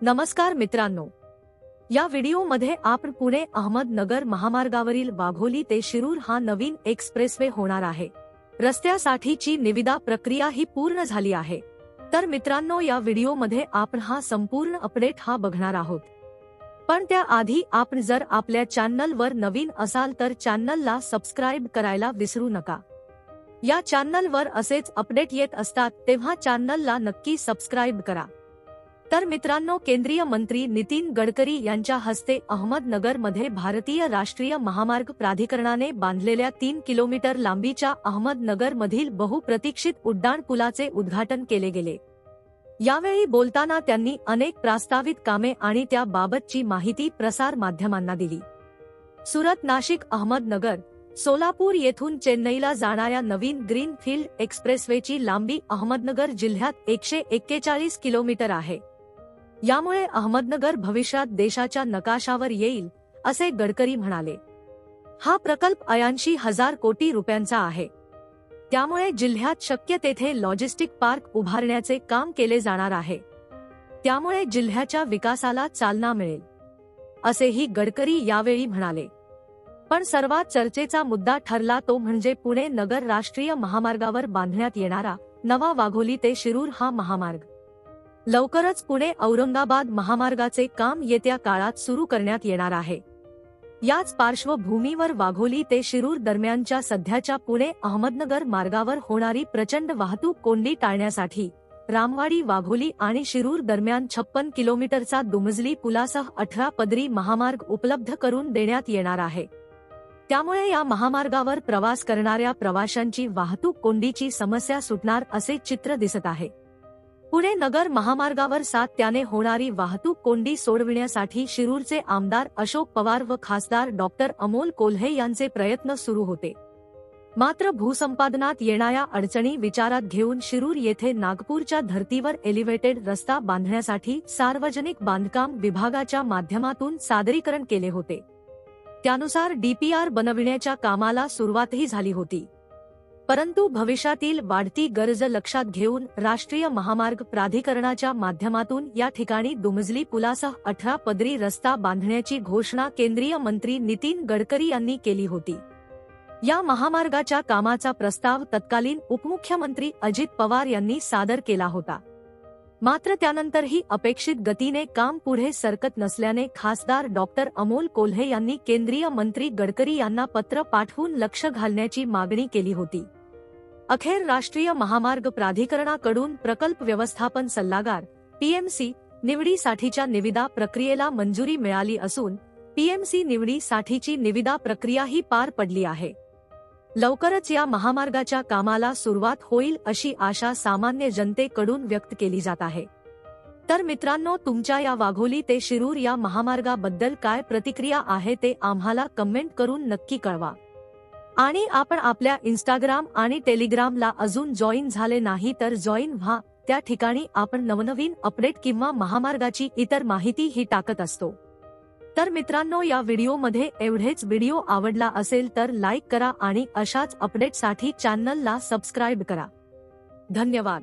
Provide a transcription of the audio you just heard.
नमस्कार मित्रांनो, या व्हिडिओमध्ये आपण पुणे अहमदनगर महामार्गावरील वाघोली ते शिरूर हा नवीन एक्सप्रेसवे होणार आहे. रस्त्यासाठीची निविदा प्रक्रिया ही पूर्ण झाली आहे. तर मित्रांनो, या व्हिडिओमध्ये आपण हा संपूर्ण अपडेट बघणार आहोत. पण त्याआधी आपण जर आपल्या चॅनलवर नवीन असाल तर चॅनलला सबस्क्राइब करायला विसरू नका. या चॅनलवर असेच अपडेट येत असतात, तेव्हा चॅनलला नक्की सबस्क्राइब करा. तर मित्रांनो, केंद्रीय मंत्री नितीन गडकरी यांच्या हस्ते अहमदनगरमध्ये भारतीय राष्ट्रीय महामार्ग प्राधिकरणाने बांधलेल्या 3 किलोमीटर लांबीच्या अहमदनगरमधील बहुप्रतीक्षित उड्डाण पुलाचे उद्घाटन केले गेले. यावेळी बोलताना त्यांनी अनेक प्रस्तावित कामे आणि त्याबाबतची माहिती प्रसार माध्यमांना दिली. सुरत, नाशिक, अहमदनगर, सोलापूर येथून चेन्नईला जाणाऱ्या नवीन ग्रीन फील्ड एक्सप्रेसवेची लांबी अहमदनगर जिल्ह्यात 141 किलोमीटर आहे. यामुळे अहमदनगर भविष्यात देशाच्या नकाशावर येईल, असे गडकरी म्हणाले. हा प्रकल्प 80,000 कोटी रुपयांचा आहे. त्यामुळे जिल्ह्यात शक्य तेथे लॉजिस्टिक पार्क उभारण्याचे काम केले जाणार आहे. त्यामुळे जिल्ह्याच्या विकासाला चालना मिळेल, असेही गडकरी यावेळी म्हणाले. पण सर्वात चर्चेचा मुद्दा ठरला तो म्हणजे पुणे नगर राष्ट्रीय महामार्गावर बांधण्यात येणारा नवा वाघोली ते शिरूर हा महामार्ग. लवकरच पुणे औरंगाबाद महामार्गाचे काम येत्या काळात सुरू करण्यात येणार आहे. याच पार्श्वभूमीवर वाघोली ते शिरूर दरम्यानच्या सध्याच्या पुणे अहमदनगर मार्गावर होणारी प्रचंड वाहतूक कोंडी टाळण्यासाठी रामवाडी, वाघोली आणि शिरूर दरम्यान 56 किलोमीटरचा दुमजली पुलासह 18 पदरी महामार्ग उपलब्ध करून देण्यात येणार आहे. त्यामुळे या महामार्गावर प्रवास करणाऱ्या प्रवाशांची वाहतूक कोंडीची समस्या सुटणार असे चित्र दिसत आहे. पुणे नगर महामार्गावर सातत्याने होणारी वाहतूक कोंडी सोडविण्यासाठी शिरूरचे आमदार अशोक पवार व खासदार डॉक्टर अमोल कोल्हे यांचे प्रयत्न सुरू होते. मात्र भूसंपादनात येणाऱ्या अडचणी विचारात घेऊन शिरूर येथे नागपूरच्या धर्तीवर एलिव्हेटेड रस्ता बांधण्यासाठी सार्वजनिक बांधकाम विभागाच्या माध्यमातून सादरीकरण केले होते. त्यानुसार DPR बनविण्याच्या कामाला सुरुवातही झाली होती. परंतु भविष्यातील वाढती गरज लक्षात घेऊन राष्ट्रीय महामार्ग प्राधिकरणाच्या माध्यमातून या ठिकाणी दुमजली पुलासह 18 पदरी रस्ता बांधण्याची घोषणा केंद्रीय मंत्री नितीन गडकरी यांनी केली होती. या महामार्गाच्या कामाचा प्रस्ताव तत्कालीन उपमुख्यमंत्री अजित पवार यांनी सादर केला होता. मात्र त्यानंतरही अपेक्षित गतीने काम पुढे सरकत नसल्याने खासदार डॉक्टर अमोल कोल्हे यांनी केंद्रीय मंत्री गडकरी यांना पत्र पाठवून लक्ष घालण्याची मागणी केली होती. अखेर राष्ट्रीय महामार्ग प्राधिकरणाकडून प्रकल्प व्यवस्थापन सल्लागार PMC निवडीसाठीच्या निविदा प्रक्रियेला मंजुरी मिळाली असून PMC निवडीसाठीची निविदा प्रक्रियाही पार पडली आहे. लवकरच या महामार्गाच्या कामाला सुरुवात होईल अशी आशा सामान्य जनतेकडून व्यक्त केली जात आहे. तर मित्रांनो, तुमच्या या वाघोली ते शिरूर या महामार्गाबद्दल काय प्रतिक्रिया आहे ते आम्हाला कमेंट करून नक्की कळवा. आणि आपण आपल्या Instagram आणि टेलिग्रामला अजून जॉईन झाले नाही तर जॉईन व्हा. त्या ठिकाणी आपण नवनवीन अपडेट किंवा महामार्गाची इतर माहिती ही टाकत असतो. तर मित्रांनो, या व्हिडिओमध्ये एवढेच. व्हिडिओ आवडला असेल तर लाईक करा आणि अशाच अपडेटसाठी चॅनलला सबस्क्राइब करा. धन्यवाद.